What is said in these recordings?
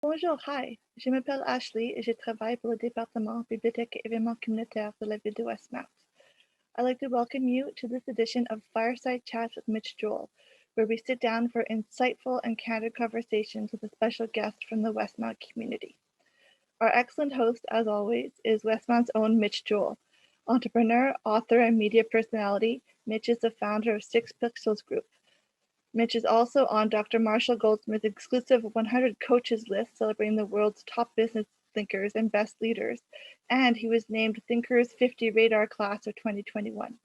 Bonjour, hi. Je m'appelle Ashley et je travaille pour le département bibliothèque et événements communautaires de la ville de Westmount. I'd like to welcome you to this edition of Fireside Chats with Mitch Joel, where we sit down for insightful and candid conversations with a special guest from the Westmount community. Our excellent host, as always, is Westmount's own Mitch Joel. Entrepreneur, author, and media personality, Mitch is the founder of Six Pixels Group. Mitch is also on Dr. Marshall Goldsmith's exclusive 100 Coaches list celebrating the world's top business thinkers and best leaders, and he was named Thinkers 50 Radar Class of 2021.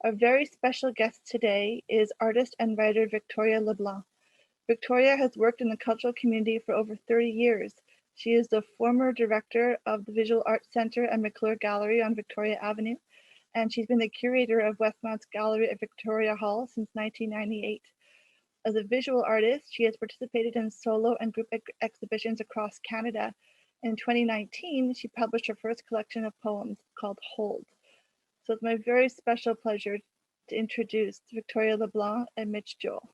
Our very special guest today is artist and writer Victoria LeBlanc. Victoria has worked in the cultural community for over 30 years. She is the former director of the Visual Arts Center and McClure Gallery on Victoria Avenue, and she's been the curator of Westmount's Galerie at Victoria Hall since 1998. As a visual artist, she has participated in solo and group exhibitions across Canada. In 2019, she published her first collection of poems called Hold. So it's my very special pleasure to introduce Victoria LeBlanc and Mitch Joel.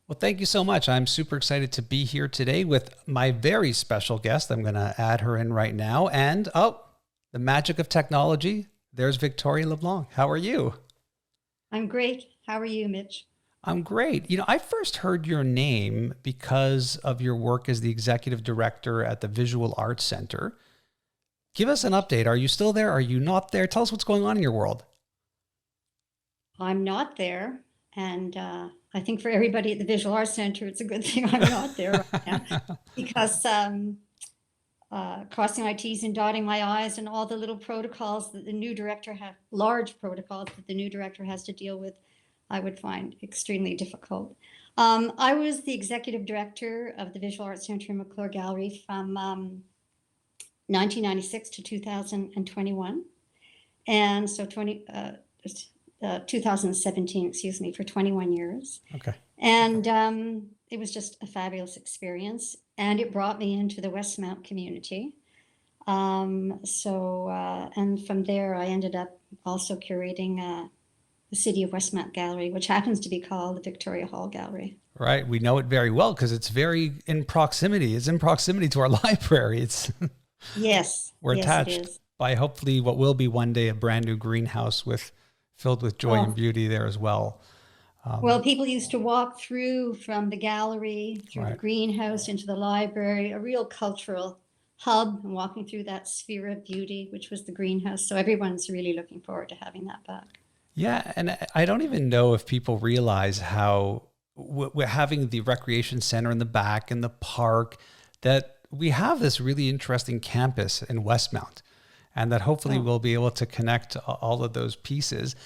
Well, thank you so much. I'm super excited to be here today with my very special guest. I'm going to add her in right now. And, the magic of technology. There's Victoria LeBlanc. How are you? I'm great. How are you, Mitch? I'm great. I first heard your name because of your work as the executive director at the Visual Arts Center. Give us an update. Are you still there? Are you not there? Tell us what's going on in your world. I'm not there. And I think for everybody at the Visual Arts Center, it's a good thing I'm not there right now because crossing my T's and dotting my I's and all the little protocols that the new director large protocols that the new director has to deal with, I would find extremely difficult. I was the executive director of the Visual Arts Center in McClure Gallery from 1996 to 2021. And so 2017, excuse me, for 21 years. Okay. And it was just a fabulous experience. And it brought me into the Westmount community. And from there, I ended up also curating the City of Westmount Gallery, which happens to be called the Victoria Hall Gallery. Right. We know it very well because it's very in proximity. It's in proximity to our library. Yes. We're yes, attached by hopefully what will be one day a brand new greenhouse filled with joy and beauty there as well. Well, people used to walk through from the gallery, through Right. the greenhouse into the library, a real cultural hub, and walking through that sphere of beauty, which was the greenhouse. So everyone's really looking forward to having that back. Yeah. And I don't even know if people realize how we're having the recreation center in the back and the park, that we have this really interesting campus in Westmount, and that hopefully we'll be able to connect all of those pieces.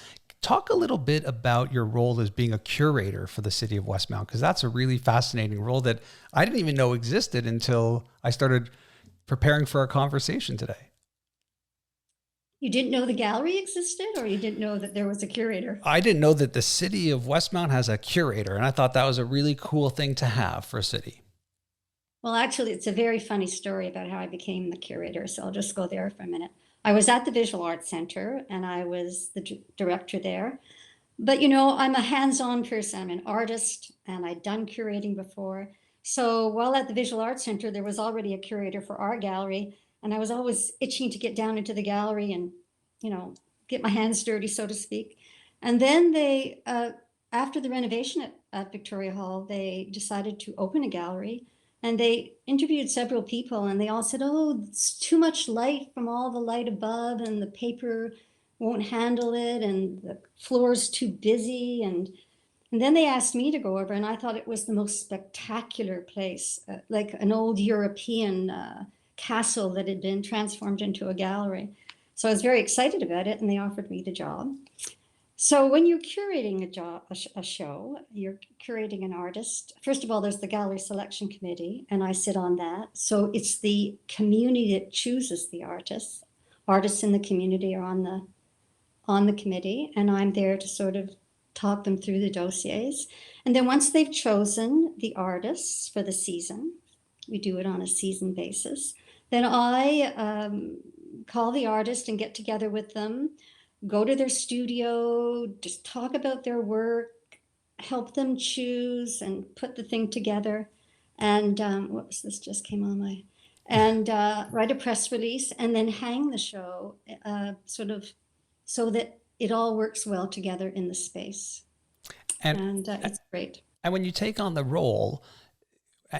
Talk a little bit about your role as being a curator for the City of Westmount, because that's a really fascinating role that I didn't even know existed until I started preparing for our conversation today. You didn't know the gallery existed, or you didn't know that there was a curator? I didn't know that the City of Westmount has a curator, and I thought that was a really cool thing to have for a city. Well, actually, it's a very funny story about how I became the curator, so I'll just go there for a minute. I was at the Visual Arts Center, and I was the director there. But, I'm a hands-on person. I'm an artist, and I'd done curating before. So while at the Visual Arts Center, there was already a curator for our gallery, and I was always itching to get down into the gallery and, get my hands dirty, so to speak. And then they, after the renovation at Victoria Hall, they decided to open a gallery. And they interviewed several people, and they all said, oh, it's too much light from all the light above, and the paper won't handle it, and the floor's too busy. And then they asked me to go over, and I thought it was the most spectacular place, like an old European castle that had been transformed into a gallery. So I was very excited about it, and they offered me the job. So when you're curating a show, you're curating an artist. First of all, there's the gallery selection committee, and I sit on that. So it's the community that chooses the artists. Artists in the community are on the committee, and I'm there to sort of talk them through the dossiers. And then once they've chosen the artists for the season, we do it on a season basis, Then I call the artist and get together with them, go to their studio, just talk about their work, help them choose and put the thing together. And what was this? Just came on my. And write a press release and then hang the show sort of so that it all works well together in the space. And it's great. And when you take on the role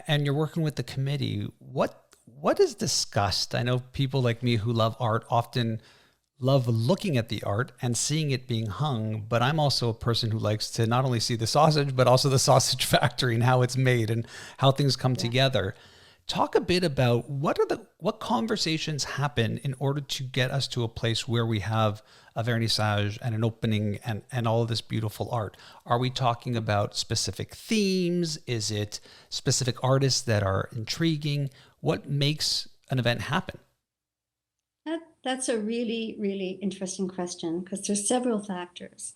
and you're working with the committee, what is discussed? I know people like me who love art often love looking at the art and seeing it being hung, but I'm also a person who likes to not only see the sausage, but also the sausage factory and how it's made and how things come together. Talk a bit about what conversations happen in order to get us to a place where we have a vernissage and an opening and all of this beautiful art. Are we talking about specific themes? Is it specific artists that are intriguing? What makes an event happen? That's a really, really interesting question because there's several factors.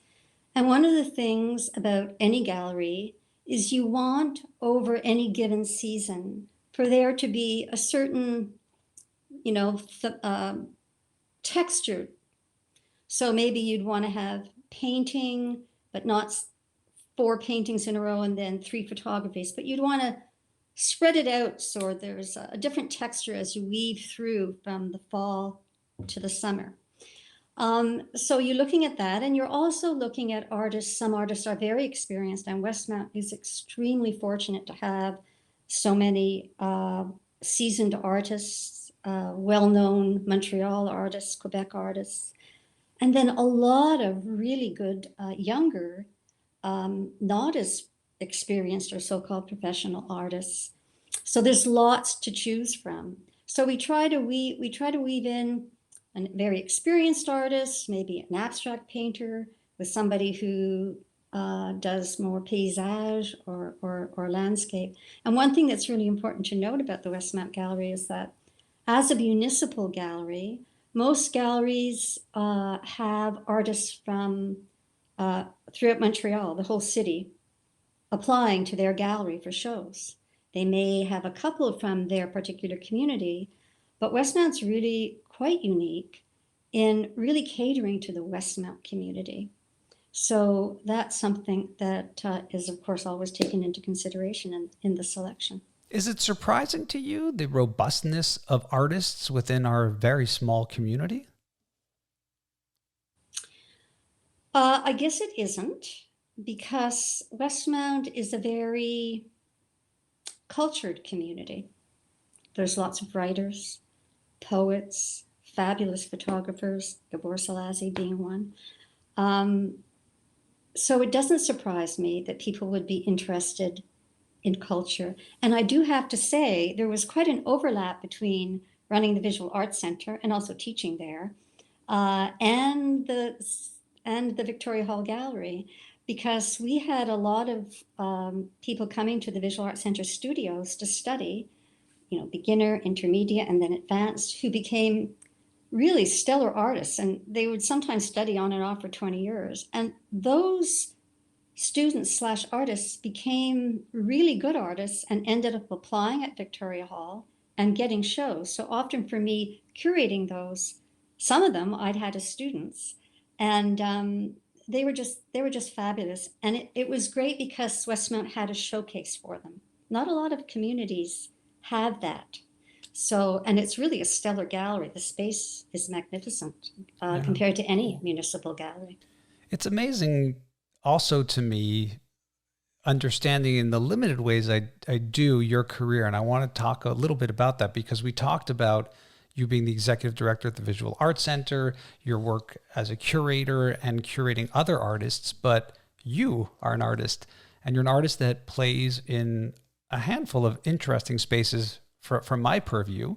And one of the things about any gallery is you want over any given season for there to be a certain, texture. So maybe you'd want to have painting, but not 4 paintings in a row and then 3 photographies, but you'd want to spread it out so there's a different texture as you weave through from the fall to the summer. So you're looking at that, and you're also looking at artists. Some artists are very experienced, and Westmount is extremely fortunate to have so many seasoned artists, well-known Montreal artists, Quebec artists, and then a lot of really good younger, not as experienced or so-called professional artists. So there's lots to choose from. So we try to weave in a very experienced artist, maybe an abstract painter, with somebody who does more paysage or landscape. And one thing that's really important to note about the Westmount Gallery is that as a municipal gallery, most galleries have artists from throughout Montreal, the whole city, applying to their gallery for shows. They may have a couple from their particular community, but Westmount's really quite unique in really catering to the Westmount community. So that's something that is, of course, always taken into consideration in the selection. Is it surprising to you, the robustness of artists within our very small community? I guess it isn't, because Westmount is a very cultured community. There's lots of writers, poets, fabulous photographers, Gabor Szalasi being one. So it doesn't surprise me that people would be interested in culture. And I do have to say, there was quite an overlap between running the Visual Arts Center and also teaching there, and the Victoria Hall Gallery, because we had a lot of people coming to the Visual Arts Center studios to study, beginner, intermediate, and then advanced, who became really stellar artists. And they would sometimes study on and off for 20 years. And those students / artists became really good artists and ended up applying at Victoria Hall and getting shows. So often for me, curating those, some of them I'd had as students, and they were just fabulous. And it was great because Westmount had a showcase for them. Not a lot of communities have that. So, and it's really a stellar gallery. The space is magnificent compared to any municipal gallery. It's amazing also to me, understanding in the limited ways I do your career. And I want to talk a little bit about that, because we talked about you being the executive director at the Visual Arts Center, your work as a curator and curating other artists, but you are an artist, and you're an artist that plays in a handful of interesting spaces from my purview.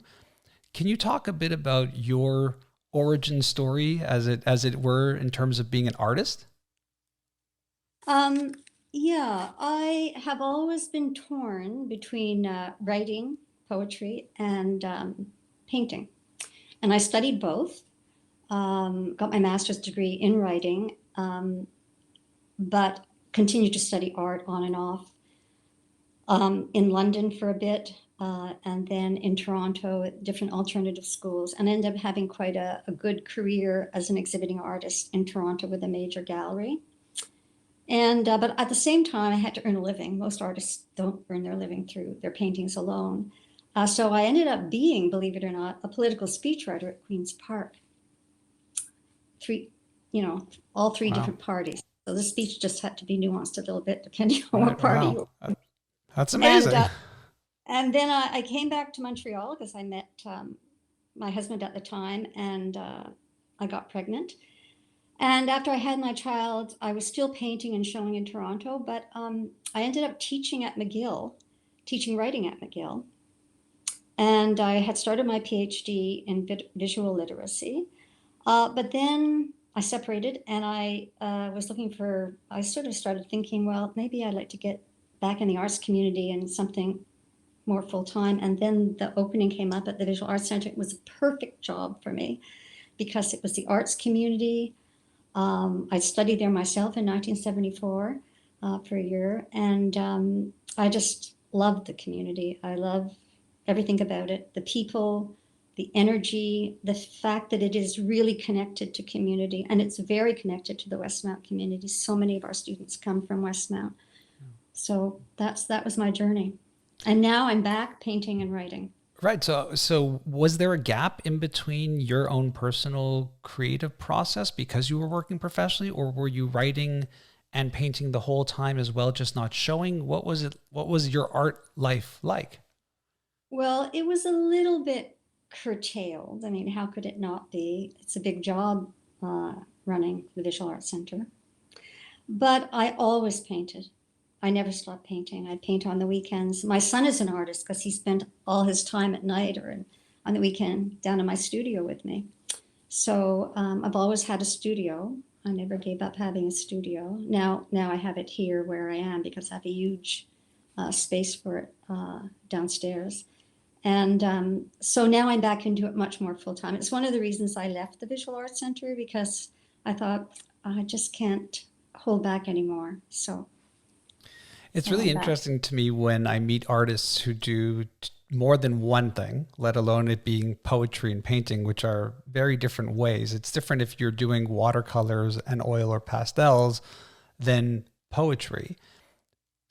Can you talk a bit about your origin story, as it were, in terms of being an artist? Yeah, I have always been torn between writing, poetry, and painting. And I studied both, got my master's degree in writing, but continued to study art on and off. In London for a bit, and then in Toronto at different alternative schools, and ended up having quite a good career as an exhibiting artist in Toronto with a major gallery. And but at the same time, I had to earn a living. Most artists don't earn their living through their paintings alone. So I ended up being, believe it or not, a political speechwriter at Queen's Park. All three Wow. different parties. So the speech just had to be nuanced a little bit depending on what party you were. That's amazing. And then I came back to Montreal because I met my husband at the time, and I got pregnant. And after I had my child, I was still painting and showing in Toronto, but I ended up teaching at McGill, teaching writing at McGill. And I had started my PhD in visual literacy. But then I separated, and I sort of started thinking, well, maybe I'd like to get back in the arts community and something more full-time. And then the opening came up at the Visual Arts Center. It was a perfect job for me because it was the arts community. I studied there myself in 1974 for a year, and I just loved the community. I love everything about it, the people, the energy, the fact that it is really connected to community, and it's very connected to the Westmount community. So many of our students come from Westmount. So that was my journey. And now I'm back painting and writing. Right. So was there a gap in between your own personal creative process because you were working professionally, or were you writing and painting the whole time as well, just not showing? What was it? What was your art life like? Well, it was a little bit curtailed. I mean, how could it not be? It's a big job running the Visual Arts Center. But I always painted. I never stopped painting. I paint on the weekends. My son is an artist because he spent all his time at night or on the weekend down in my studio with me. So I've always had a studio. I never gave up having a studio. Now I have it here where I am because I have a huge space for it downstairs. And so now I'm back into it much more full time. It's one of the reasons I left the Visual Arts Center, because I thought I just can't hold back anymore. So it's really interesting to me when I meet artists who do more than one thing, let alone it being poetry and painting, which are very different ways. It's different if you're doing watercolors and oil or pastels than poetry.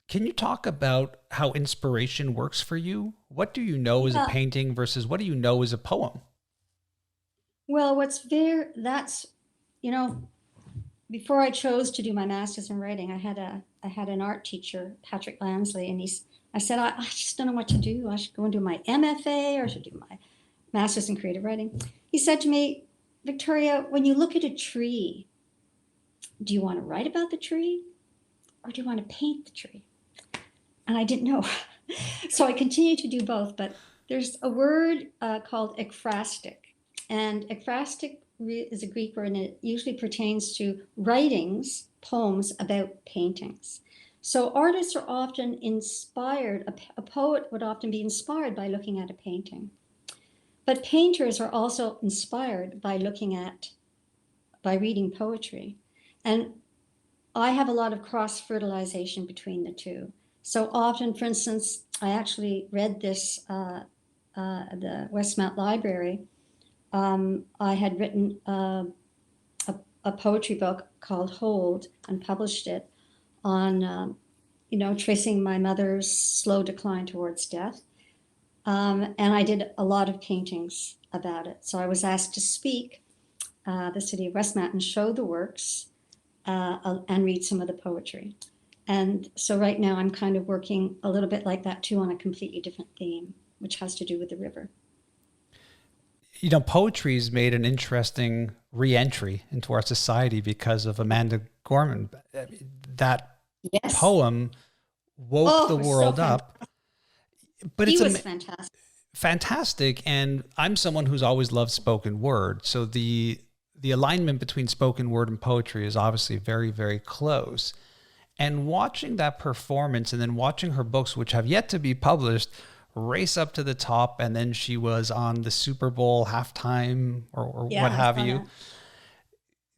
Can you talk about how inspiration works for you? What do you know as a painting versus what do you know as a poem? Well, before I chose to do my master's in writing, I had an art teacher, Patrick Lansley, and I said, I just don't know what to do. I should go and do my MFA or I should do my master's in creative writing. He said to me, Victoria, when you look at a tree, do you want to write about the tree or do you want to paint the tree? And I didn't know. So I continued to do both, but there's a word called ekphrastic. And ekphrastic is a Greek word, and it usually pertains to writings, poems about paintings. So artists are often inspired, a poet would often be inspired by looking at a painting. But painters are also inspired by reading poetry. And I have a lot of cross-fertilization between the two. So often, for instance, I actually read this, the Westmount Library. I had written a poetry book called Hold and published it on, tracing my mother's slow decline towards death. And I did a lot of paintings about it. So I was asked to speak the city of Westmount and show the works and read some of the poetry. And so right now I'm kind of working a little bit like that too, on a completely different theme, which has to do with the river. Poetry's made an interesting re-entry into our society because of Amanda Gorman. That poem woke the world up. But he was fantastic. Fantastic. And I'm someone who's always loved spoken word. So the alignment between spoken word and poetry is obviously very, very close. And watching that performance and then watching her books, which have yet to be published, race up to the top, and then she was on the Super Bowl halftime or what have you.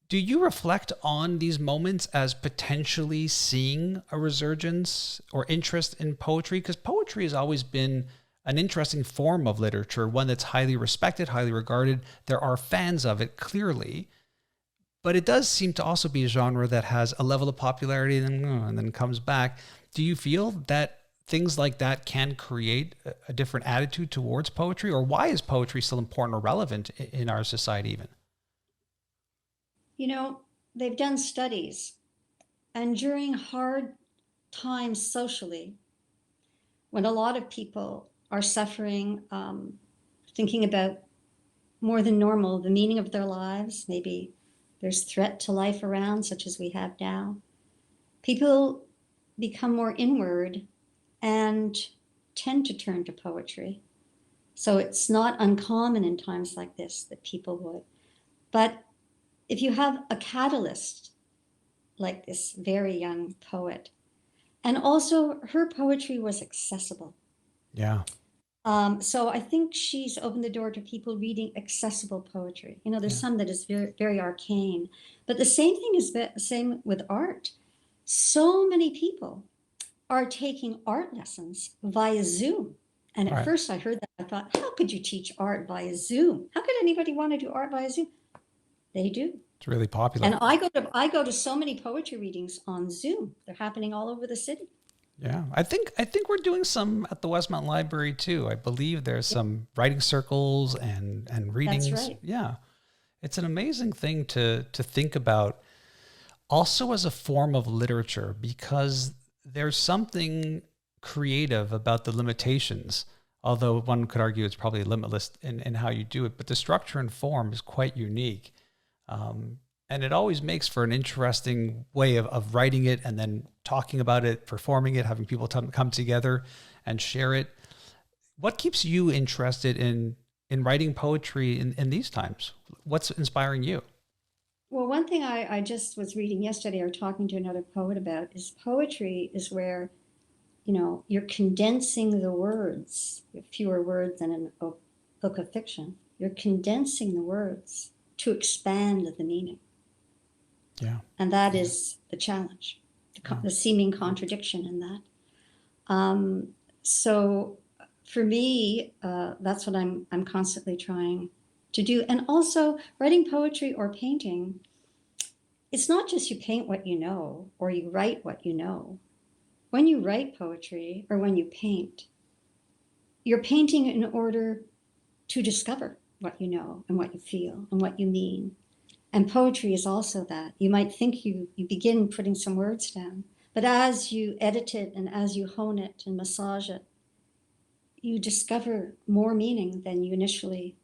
Do you reflect on these moments as potentially seeing a resurgence or interest in poetry? Because poetry has always been an interesting form of literature, one that's highly respected, highly regarded. There are fans of it, clearly. But it does seem to also be a genre that has a level of popularity and then comes back. Do you feel that things like that can create a different attitude towards poetry? Or why is poetry still important or relevant in our society even? You know, they've done studies, and during hard times socially, when a lot of people are suffering, thinking about more than normal, the meaning of their lives, maybe there's threat to life around, such as we have now, people become more inward and tend to turn to poetry. So it's not uncommon in times like this that people would. But if you have a catalyst like this very young poet, and also her poetry was accessible. Yeah. So I think she's opened the door to people reading accessible poetry. You know, there's some that is very, very arcane, but the same thing is the same with art. So many people are taking art lessons via Zoom. And at first I heard that, I thought, how could you teach art via Zoom? How could anybody want to do art via Zoom? They do. It's really popular. And I go to so many poetry readings on Zoom. They're happening all over the city. Yeah, I think we're doing some at the Westmount Library too. I believe there's some writing circles and readings. That's right. Yeah, it's an amazing thing to think about, also as a form of literature, because there's something creative about the limitations. Although one could argue it's probably limitless in how you do it, but the structure and form is quite unique. And it always makes for an interesting way of writing it and then talking about it, performing it, having people come together and share it. What keeps you interested in writing poetry in these times? What's inspiring you? Well, one thing I just was reading yesterday or talking to another poet about is poetry is where, you know, you're condensing the words, fewer words than in a book of fiction. You're condensing the words to expand the meaning. Yeah. And that is the challenge, the seeming contradiction in that. So for me, that's what I'm constantly trying to do. And also writing poetry or painting, it's not just you paint what you know or you write what you know. When you write poetry or when you paint, you're painting in order to discover what you know and what you feel and what you mean. And poetry is also that. You might think you begin putting some words down, but as you edit it and as you hone it and massage it, you discover more meaning than you initially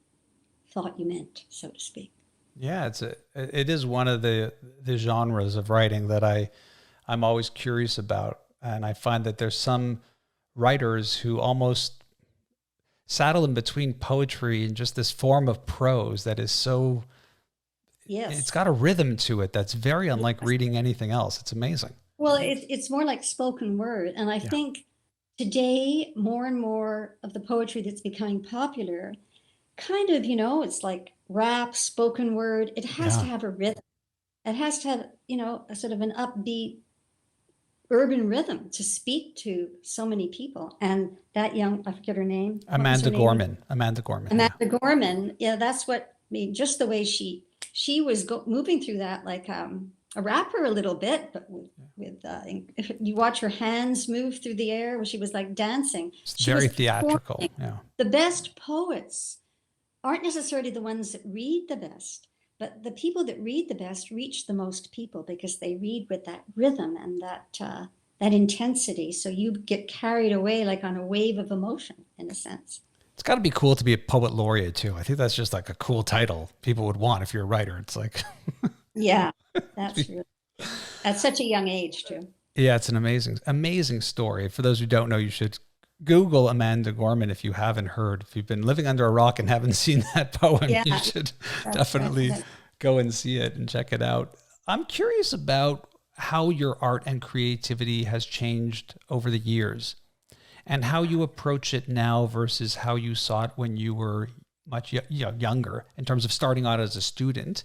thought you meant, so to speak. Yeah, it is one of the genres of writing that I'm always curious about. And I find that there's some writers who almost saddle in between poetry and just this form of prose that is so... Yes. It's got a rhythm to it that's very unlike reading anything else. It's amazing. Well, it's more like spoken word. And I think today, more and more of the poetry that's becoming popular, kind of, you know, it's like rap, spoken word. It has to have a rhythm. It has to have, you know, a sort of an upbeat urban rhythm to speak to so many people. And that young, I forget her name. Amanda Gorman. Amanda Gorman. Yeah, that's what, I mean, just the way she was moving through that like a rapper a little bit, but with if you watch her hands move through the air, she was like dancing. It's very theatrical. Yeah. The best poets aren't necessarily the ones that read the best, but the people that read the best reach the most people because they read with that rhythm and that intensity. So you get carried away like on a wave of emotion, in a sense. It's got to be cool to be a poet laureate too. I think that's just like a cool title people would want if you're a writer. It's like, yeah, that's really, at such a young age too. Yeah, it's an amazing story. For those who don't know, you should Google Amanda Gorman if you haven't heard. If you've been living under a rock and haven't seen that poem, you should definitely go and see it and check it out. I'm curious about how your art and creativity has changed over the years, and how you approach it now versus how you saw it when you were much younger in terms of starting out as a student.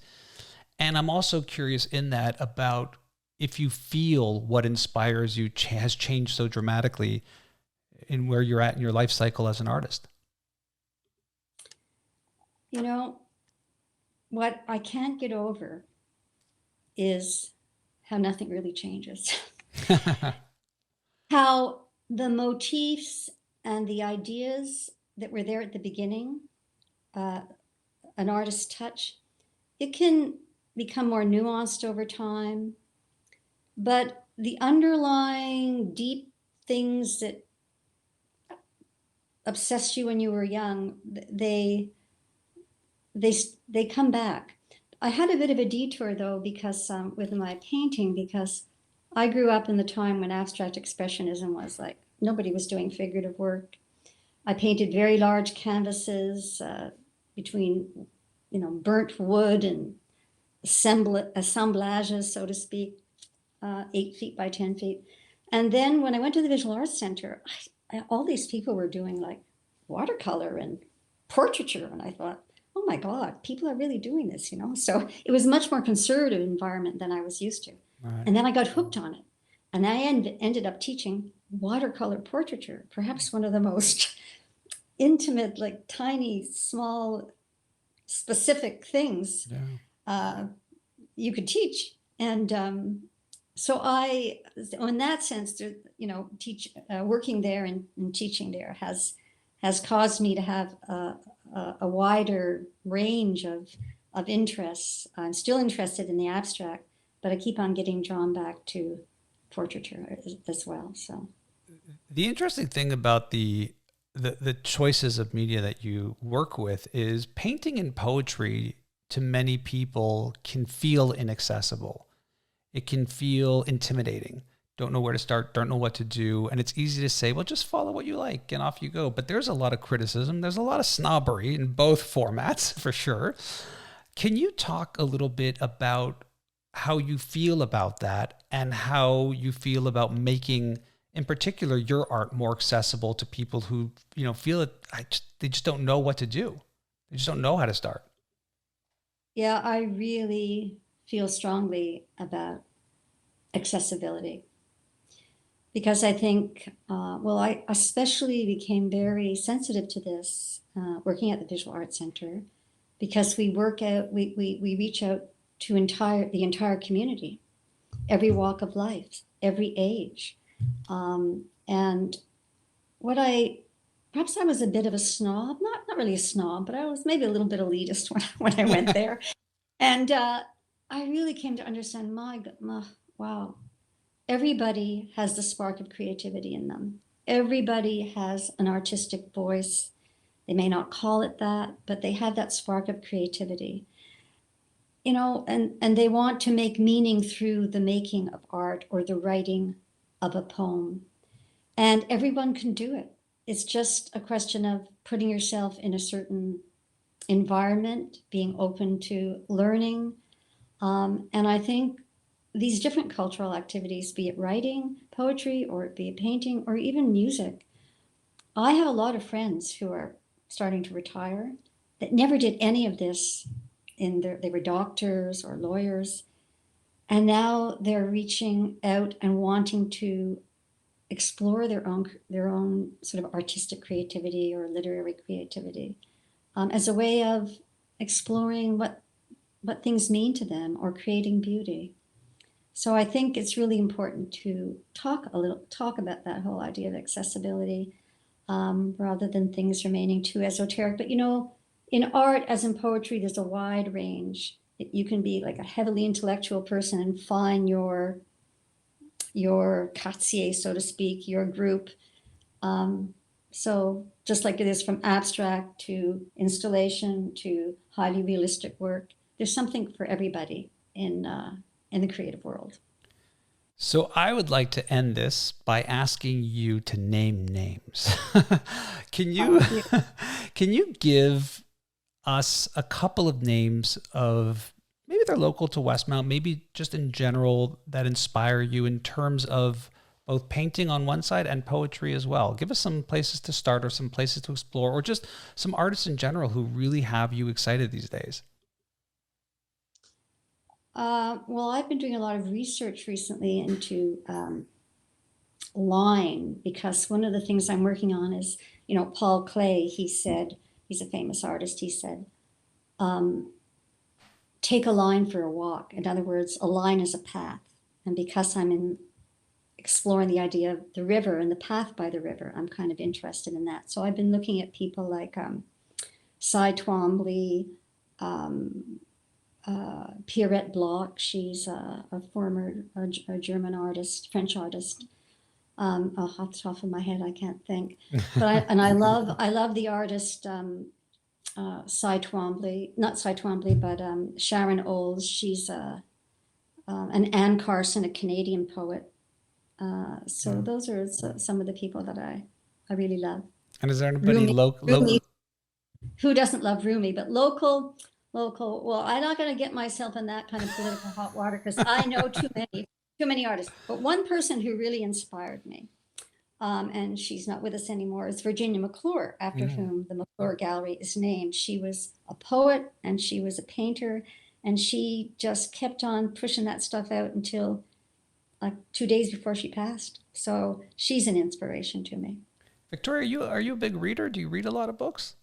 And I'm also curious in that about if you feel what inspires you has changed so dramatically in where you're at in your life cycle as an artist? You know, what I can't get over is how nothing really changes. How the motifs and the ideas that were there at the beginning, an artist's touch, it can become more nuanced over time, but the underlying deep things that obsessed you when you were young, they come back. I had a bit of a detour though, because with my painting, because I grew up in the time when abstract expressionism was like, nobody was doing figurative work. I painted very large canvases between, burnt wood and assemblages, so to speak, 8 feet by 10 feet. And then when I went to the Visual Arts Center, all these people were doing like watercolor and portraiture. And I thought, oh my God, people are really doing this, So it was a much more conservative environment than I was used to. Right. And then I got hooked on it. And I ended up teaching watercolor portraiture, perhaps one of the most intimate, like tiny, small, specific things you could teach. And so in that sense, working there and teaching there has caused me to have a wider range of interests. I'm still interested in the abstract, but I keep on getting drawn back to portraiture as well. So the interesting thing about the choices of media that you work with is painting and poetry to many people can feel inaccessible. It can feel intimidating. Don't know where to start, don't know what to do. And it's easy to say, well, just follow what you like and off you go. But there's a lot of criticism. There's a lot of snobbery in both formats for sure. Can you talk a little bit about how you feel about that and how you feel about making, in particular, your art more accessible to people who, feel it, they just don't know what to do. They just don't know how to start. Yeah, I really feel strongly about accessibility because I think, I especially became very sensitive to this working at the Visual Arts Center because we reach out to the entire community, every walk of life, every age. And perhaps I was a bit of a snob, not really a snob, but I was maybe a little bit elitist when I went there. And I really came to understand, wow, everybody has the spark of creativity in them. Everybody has an artistic voice. They may not call it that, but they have that spark of creativity. And they want to make meaning through the making of art or the writing of a poem. And everyone can do it. It's just a question of putting yourself in a certain environment, being open to learning. And I think these different cultural activities, be it writing, poetry, or be it painting, or even music. I have a lot of friends who are starting to retire that never did any of this. They were doctors or lawyers, and now they're reaching out and wanting to explore their own sort of artistic creativity or literary creativity as a way of exploring what things mean to them or creating beauty. So I think it's really important to talk about that whole idea of accessibility rather than things remaining too esoteric. But in art, as in poetry, there's a wide range. You can be like a heavily intellectual person and find your quartier, so to speak, your group. So just like it is from abstract to installation to highly realistic work, there's something for everybody in the creative world. So I would like to end this by asking you to name names. Can you give us a couple of names of maybe they're local to Westmount, maybe just in general that inspire you in terms of both painting on one side and poetry as well? Give us some places to start or some places to explore or just some artists in general who really have you excited these days. Well, I've been doing a lot of research recently into line, because one of the things I'm working on is, you know, Paul Klee, he said, he's a famous artist, he said, take a line for a walk. In other words, a line is a path. And because I'm exploring the idea of the river and the path by the river, I'm kind of interested in that. So I've been looking at people like Cy Twombly, Pierrette Bloch. She's a former German artist, French artist. Off the top of my head, I can't think. But I love the artist Cy Twombly, not Cy Twombly, but Sharon Olds. She's and Anne Carson, a Canadian poet. So those are some of the people that I really love. And is there anybody local? Who doesn't love Rumi? But local. Well, I'm not going to get myself in that kind of political hot water because I know too many artists. But one person who really inspired me, and she's not with us anymore, is Virginia McClure, after whom the McClure Gallery is named. She was a poet and she was a painter, and she just kept on pushing that stuff out until like 2 days before she passed. So she's an inspiration to me. Victoria, are you a big reader? Do you read a lot of books?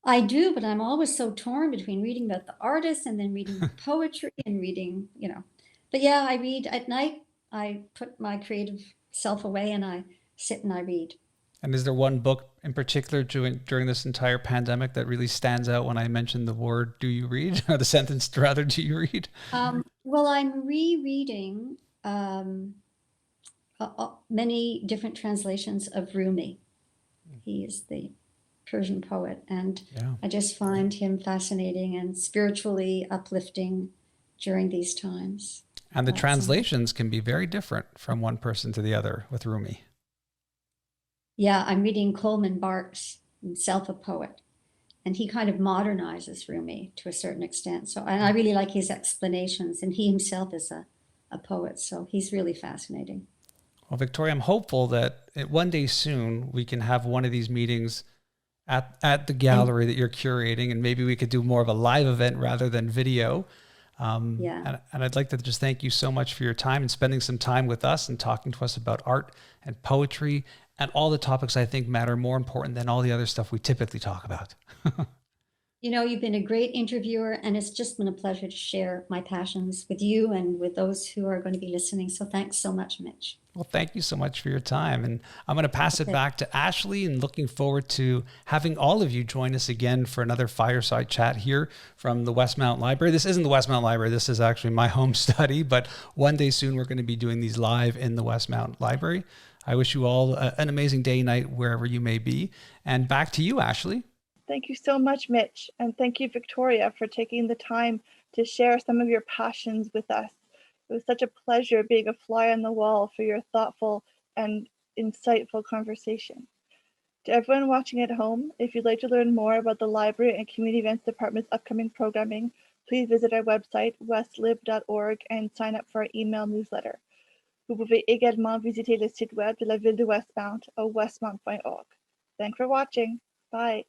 I do, but I'm always so torn between reading about the artists and then reading the poetry and reading, you know. But yeah, I read at night. I put my creative self away and I sit and I read. And is there one book in particular during this entire pandemic that really stands out when I mentioned the word, do you read? Or the sentence, rather, do you read? Well, I'm rereading many different translations of Rumi. He is the Persian poet, and I just find him fascinating and spiritually uplifting during these times. And the translations can be very different from one person to the other with Rumi. Yeah, I'm reading Coleman Barks, himself a poet, and he kind of modernizes Rumi to a certain extent. So, and I really like his explanations, and he himself is a poet, so he's really fascinating. Well, Victoria, I'm hopeful that one day soon we can have one of these meetings at the gallery that you're curating, and maybe we could do more of a live event rather than video. And I'd like to just thank you so much for your time and spending some time with us and talking to us about art and poetry and all the topics I think matter more important than all the other stuff we typically talk about. You know, you've been a great interviewer, and it's just been a pleasure to share my passions with you and with those who are going to be listening. So thanks so much, Mitch. Well, thank you so much for your time. And I'm going to pass it back to Ashley, and looking forward to having all of you join us again for another fireside chat here from the Westmount Library. This isn't the Westmount Library. This is actually my home study, but one day soon we're going to be doing these live in the Westmount Library. I wish you all an amazing day, night, wherever you may be. And back to you, Ashley. Thank you so much, Mitch. And thank you, Victoria, for taking the time to share some of your passions with us. It was such a pleasure being a fly on the wall for your thoughtful and insightful conversation. To everyone watching at home, if you'd like to learn more about the Library and Community Events Department's upcoming programming, please visit our website, westlib.org, and sign up for our email newsletter. Vous pouvez également visiter le site web de la ville de Westmount au westmount.org. Thanks for watching. Bye.